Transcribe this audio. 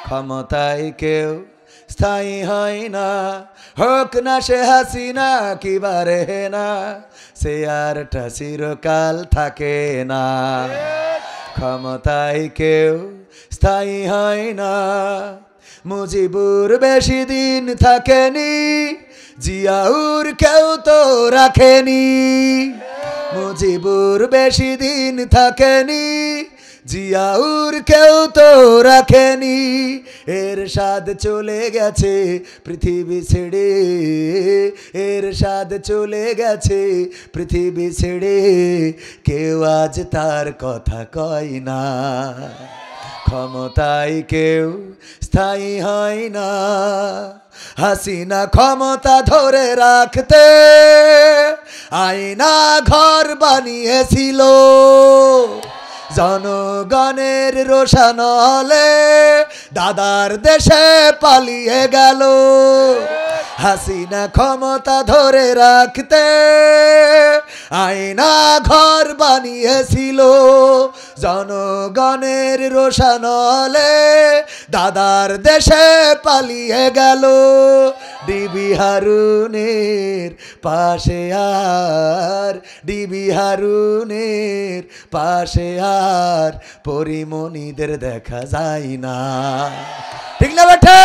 ক্ষমতায় কেউ স্থায়ী হয় না, হোক না সে হাসিনা কি বারে না, সে আরটা চিরকাল থাকে না। ক্ষমতায় কেউ স্থায়ী হয় না, মুজিবুর বেশি দিন থাকেনি, জিয়াউর কেউ তো রাখেনি। মুজিবুর বেশি দিন থাকেনি, জিয়াউর কেউ তো রাখেনি। এরশাদ চলে গেছে পৃথিবী ছেড়ে, এরশাদ চলে গেছে পৃথিবী ছেড়ে, কেউ আজ তার কথা কয় না। ক্ষমতায় কেউ স্থায়ী হয় না, হাসিনা ক্ষমতা ধরে রাখতে আয়না ঘর বানিয়েছিল, জনগণের রোশানলে দাদার দেশে পালিয়ে গেল। হাসিনা ক্ষমতা ধরে রাখতে আয়না ঘর বানিয়েছিল, জনগণের রোশানলে দাদার দেশে পালিয়ে গেল। ডিবি হারুনের পাশে আর, ডিবি হারুনের পাশে আর পরিমণিদের দেখা যায় না। ঠিক না বেটা?